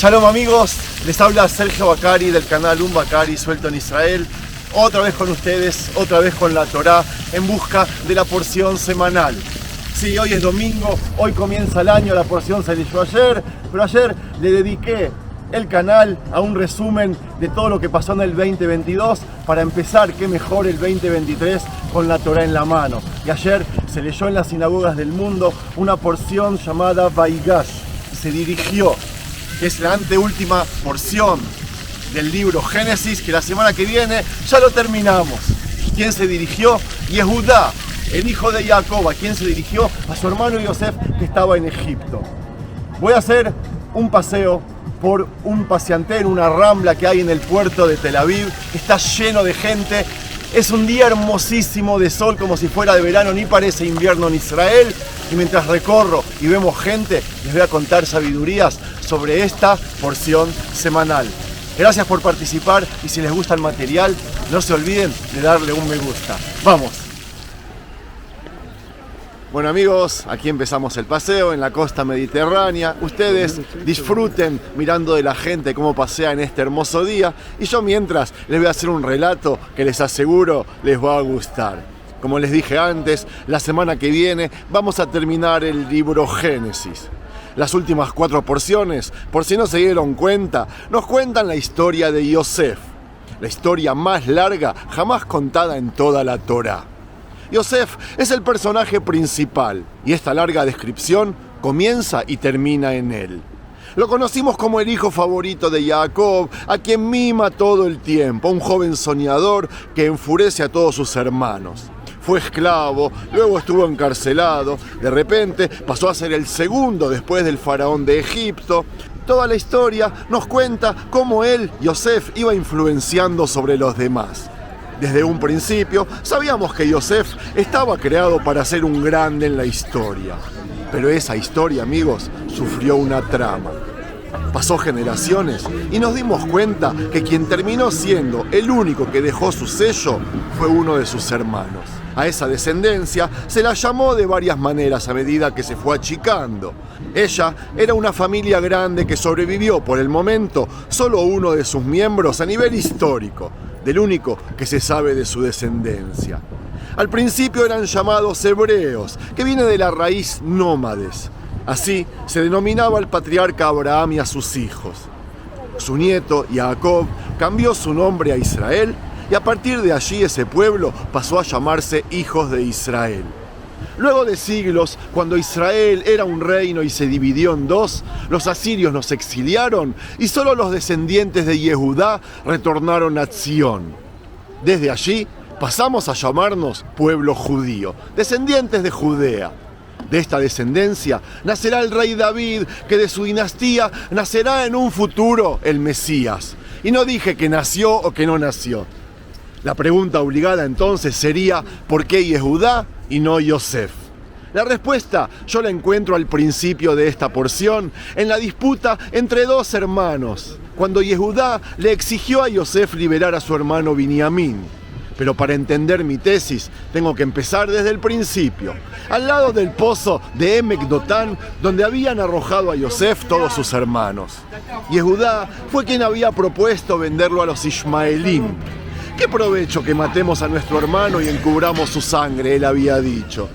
Shalom amigos, les habla Sergio Bacari del canal Un Bacari Suelto en Israel. Otra vez con ustedes, otra vez con la Torá, en busca de la porción semanal. Sí, hoy es domingo, hoy comienza el año, la porción se leyó ayer, pero ayer le dediqué el canal a un resumen de todo lo que pasó en el 2022 para empezar, qué mejor, el 2023 con la Torá en la mano. Y ayer se leyó en las sinagogas del mundo una porción llamada Vaigash, se dirigió, que es la anteúltima porción del libro Génesis, que la semana que viene ya lo terminamos. ¿Quién se dirigió? Yehudá, el hijo de Jacob. ¿A quién se dirigió? A su hermano Yosef, que estaba en Egipto. Voy a hacer un paseo por un paseantero, una rambla que hay en el puerto de Tel Aviv. Está lleno de gente. Es un día hermosísimo de sol, como si fuera de verano, ni parece invierno en Israel. Y mientras recorro y vemos gente, les voy a contar sabidurías sobre esta porción semanal. Gracias por participar y si les gusta el material, no se olviden de darle un me gusta. ¡Vamos! Bueno amigos, aquí empezamos el paseo en la costa mediterránea. Ustedes disfruten mirando de la gente cómo pasea en este hermoso día y yo mientras les voy a hacer un relato que les aseguro les va a gustar. Como les dije antes, la semana que viene vamos a terminar el libro Génesis. Las últimas 4 porciones, por si no se dieron cuenta, nos cuentan la historia de Yosef, la historia más larga jamás contada en toda la Torá. Yosef es el personaje principal y esta larga descripción comienza y termina en él. Lo conocimos como el hijo favorito de Jacob, a quien mima todo el tiempo, un joven soñador que enfurece a todos sus hermanos. Fue esclavo, luego estuvo encarcelado, de repente pasó a ser el segundo después del faraón de Egipto. Toda la historia nos cuenta cómo él, Yosef, iba influenciando sobre los demás. Desde un principio sabíamos que Yosef estaba creado para ser un grande en la historia. Pero esa historia, amigos, sufrió una trama. Pasó generaciones y nos dimos cuenta que quien terminó siendo el único que dejó su sello fue uno de sus hermanos. A esa descendencia se la llamó de varias maneras a medida que se fue achicando. Ella era una familia grande que sobrevivió por el momento solo uno de sus miembros a nivel histórico, del único que se sabe de su descendencia. Al principio eran llamados hebreos, que viene de la raíz nómades. Así se denominaba al patriarca Abraham y a sus hijos. Su nieto, Jacob, cambió su nombre a Israel y a partir de allí ese pueblo pasó a llamarse Hijos de Israel. Luego de siglos, cuando Israel era un reino y se dividió en dos, los asirios nos exiliaron y solo los descendientes de Yehudá retornaron a Sion. Desde allí pasamos a llamarnos pueblo judío, descendientes de Judea. De esta descendencia nacerá el rey David, que de su dinastía nacerá en un futuro el Mesías. Y no dije que nació o que no nació. La pregunta obligada entonces sería, ¿por qué Yehudá y no Yosef? La respuesta yo la encuentro al principio de esta porción, en la disputa entre dos hermanos, cuando Yehudá le exigió a Yosef liberar a su hermano Binyamin. Pero para entender mi tesis, tengo que empezar desde el principio, al lado del pozo de Emek Dotán, donde habían arrojado a Yosef todos sus hermanos. Yehudá fue quien había propuesto venderlo a los Ishmaelim. ¿Qué provecho que matemos a nuestro hermano y encubramos su sangre?, él había dicho.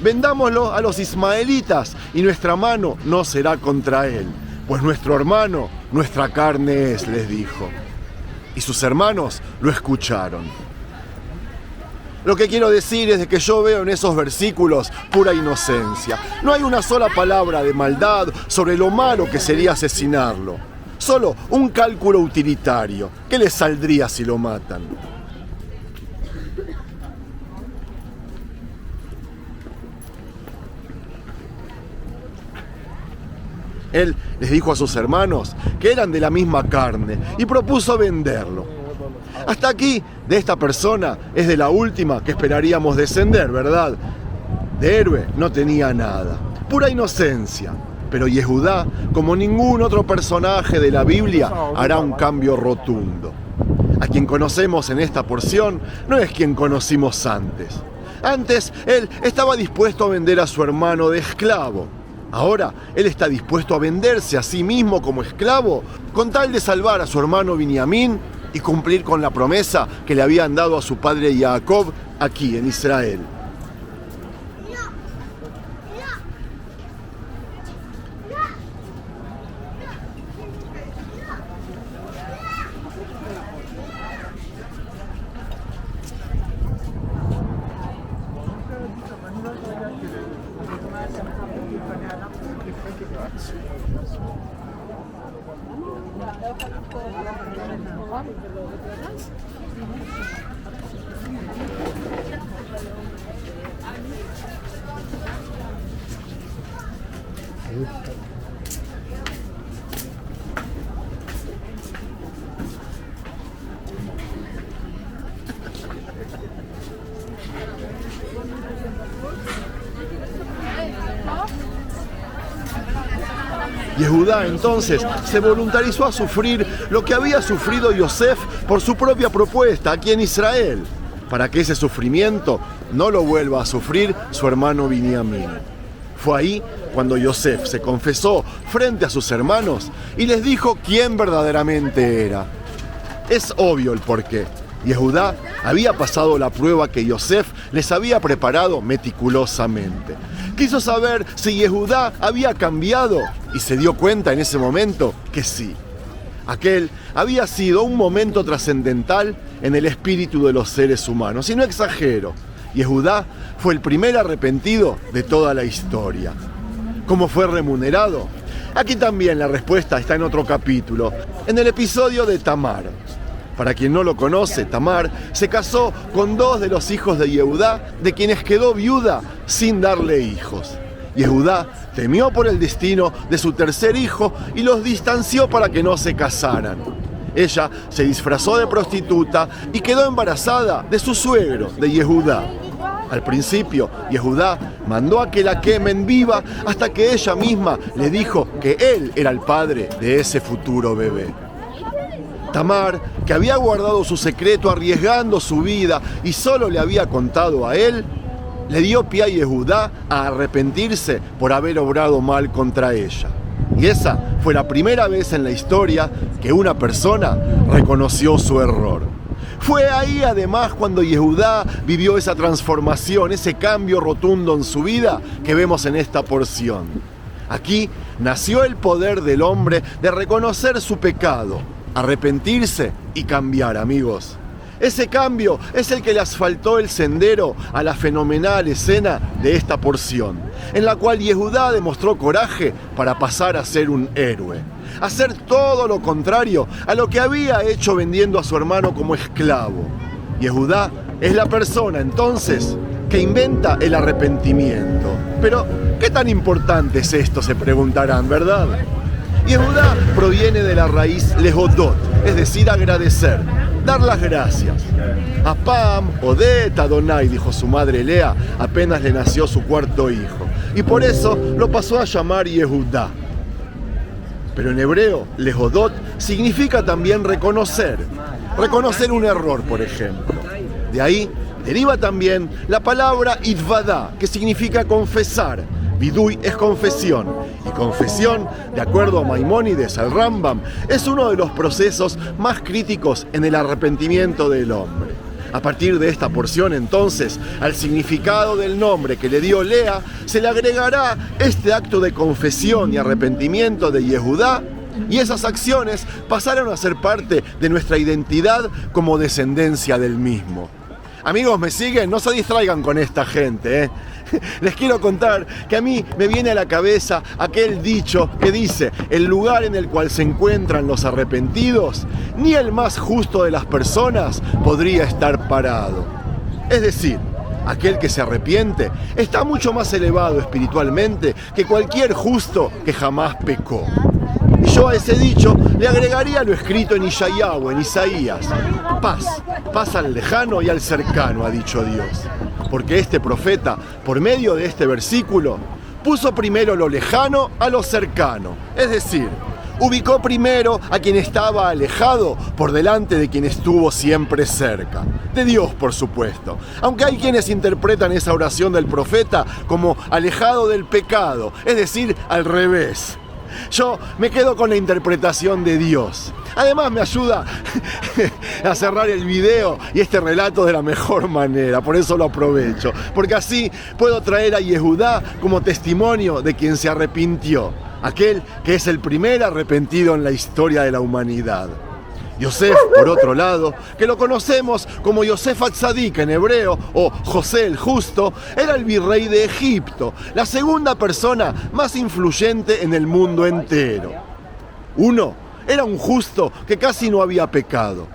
Vendámoslo a los ismaelitas y nuestra mano no será contra él, pues nuestro hermano, nuestra carne es, les dijo. Y sus hermanos lo escucharon. Lo que quiero decir es de que yo veo en esos versículos pura inocencia. No hay una sola palabra de maldad sobre lo malo que sería asesinarlo. Solo un cálculo utilitario. ¿Qué les saldría si lo matan? Él les dijo a sus hermanos que eran de la misma carne y propuso venderlo. Hasta aquí, de esta persona, es de la última que esperaríamos descender, ¿verdad? De héroe no tenía nada, pura inocencia. Pero Yehudá, como ningún otro personaje de la Biblia, hará un cambio rotundo. A quien conocemos en esta porción no es quien conocimos antes. Antes, él estaba dispuesto a vender a su hermano de esclavo. Ahora él está dispuesto a venderse a sí mismo como esclavo con tal de salvar a su hermano Binyamin y cumplir con la promesa que le habían dado a su padre Jacob aquí en Israel. Yehudá entonces se voluntarizó a sufrir lo que había sufrido Yosef por su propia propuesta aquí en Israel, para que ese sufrimiento no lo vuelva a sufrir su hermano Binyamin. Fue ahí cuando Yosef se confesó frente a sus hermanos y les dijo quién verdaderamente era. Es obvio el porqué. Yehudá había pasado la prueba que Yosef les había preparado meticulosamente. Quiso saber si Yehudá había cambiado y se dio cuenta en ese momento que sí. Aquel había sido un momento trascendental en el espíritu de los seres humanos. Y no exagero, Yehudá fue el primer arrepentido de toda la historia. ¿Cómo fue remunerado? Aquí también la respuesta está en otro capítulo, en el episodio de Tamar. Para quien no lo conoce, Tamar se casó con 2 de los hijos de Yehudá, de quienes quedó viuda sin darle hijos. Yehudá temió por el destino de su tercer hijo y los distanció para que no se casaran. Ella se disfrazó de prostituta y quedó embarazada de su suegro, de Yehudá. Al principio, Yehudá mandó a que la quemen viva hasta que ella misma le dijo que él era el padre de ese futuro bebé. Tamar, que había guardado su secreto arriesgando su vida y solo le había contado a él, le dio pie a Yehudá a arrepentirse por haber obrado mal contra ella. Y esa fue la primera vez en la historia que una persona reconoció su error. Fue ahí además cuando Yehudá vivió esa transformación, ese cambio rotundo en su vida que vemos en esta porción. Aquí nació el poder del hombre de reconocer su pecado, arrepentirse y cambiar, amigos. Ese cambio es el que le asfaltó el sendero a la fenomenal escena de esta porción, en la cual Yehudá demostró coraje para pasar a ser un héroe, hacer todo lo contrario a lo que había hecho vendiendo a su hermano como esclavo. Yehudá es la persona entonces que inventa el arrepentimiento. Pero, ¿qué tan importante es esto?, se preguntarán, ¿verdad? Yehudá proviene de la raíz lehodot, es decir, agradecer, dar las gracias. Apam, Odet, Adonai, dijo su madre Lea, apenas le nació su cuarto hijo. Y por eso lo pasó a llamar Yehudá. Pero en hebreo, lehodot significa también reconocer. Reconocer un error, por ejemplo. De ahí deriva también la palabra itvadá, que significa confesar. Vidui es confesión, y confesión, de acuerdo a Maimónides, al Rambam, es uno de los procesos más críticos en el arrepentimiento del hombre. A partir de esta porción, entonces, al significado del nombre que le dio Lea, se le agregará este acto de confesión y arrepentimiento de Yehudá, y esas acciones pasaron a ser parte de nuestra identidad como descendencia del mismo. Amigos, ¿me siguen? No se distraigan con esta gente, ¿eh? Les quiero contar que a mí me viene a la cabeza aquel dicho que dice: el lugar en el cual se encuentran los arrepentidos, ni el más justo de las personas podría estar parado. Es decir, aquel que se arrepiente está mucho más elevado espiritualmente que cualquier justo que jamás pecó. Y yo a ese dicho le agregaría lo escrito en Yeshayahu, en Isaías: paz al lejano y al cercano, ha dicho Dios. Porque este profeta, por medio de este versículo, puso primero lo lejano a lo cercano. Es decir, ubicó primero a quien estaba alejado por delante de quien estuvo siempre cerca. De Dios, por supuesto. Aunque hay quienes interpretan esa oración del profeta como alejado del pecado, es decir, al revés. Yo me quedo con la interpretación de Dios. Además me ayuda a cerrar el video y este relato de la mejor manera, por eso lo aprovecho, porque así puedo traer a Yehudá como testimonio de quien se arrepintió, aquel que es el primer arrepentido en la historia de la humanidad. Yosef, por otro lado, que lo conocemos como Yosef Atzadik en hebreo, o José el Justo, era el virrey de Egipto, la segunda persona más influyente en el mundo entero. Uno era un justo que casi no había pecado,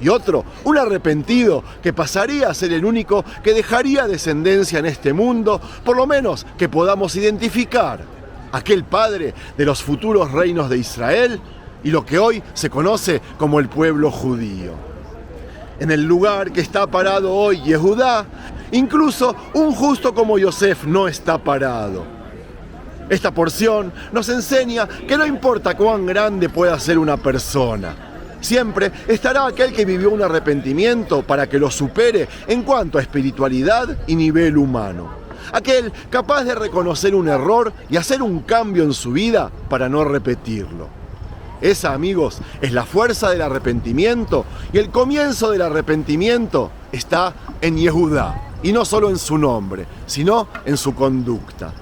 y otro, un arrepentido que pasaría a ser el único que dejaría descendencia en este mundo, por lo menos que podamos identificar, aquel padre de los futuros reinos de Israel, y lo que hoy se conoce como el pueblo judío. En el lugar que está parado hoy Yehudá, incluso un justo como Yosef no está parado. Esta porción nos enseña que no importa cuán grande pueda ser una persona, siempre estará aquel que vivió un arrepentimiento para que lo supere en cuanto a espiritualidad y nivel humano. Aquel capaz de reconocer un error y hacer un cambio en su vida para no repetirlo. Esa, amigos, es la fuerza del arrepentimiento, y el comienzo del arrepentimiento está en Yehudá, y no solo en su nombre, sino en su conducta.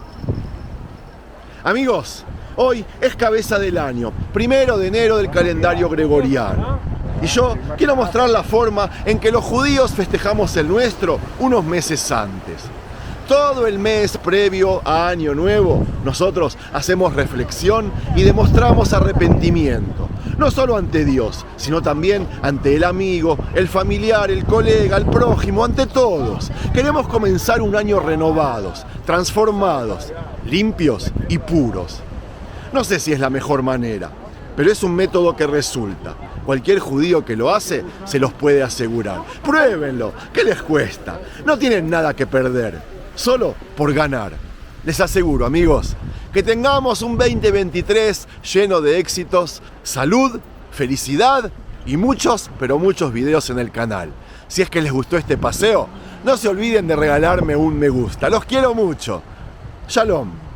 Amigos, hoy es cabeza del año, 1 de enero del calendario gregoriano, y yo quiero mostrar la forma en que los judíos festejamos el nuestro unos meses antes. Todo el mes previo a Año Nuevo, nosotros hacemos reflexión y demostramos arrepentimiento, no solo ante Dios, sino también ante el amigo, el familiar, el colega, el prójimo, ante todos. Queremos comenzar un año renovados, transformados, limpios y puros. No sé si es la mejor manera, pero es un método que resulta. Cualquier judío que lo hace se los puede asegurar. Pruébenlo, ¿qué les cuesta? No tienen nada que perder. Solo por ganar. Les aseguro, amigos, que tengamos un 2023 lleno de éxitos, salud, felicidad y muchos, pero muchos videos en el canal. Si es que les gustó este paseo, no se olviden de regalarme un me gusta. Los quiero mucho. Shalom.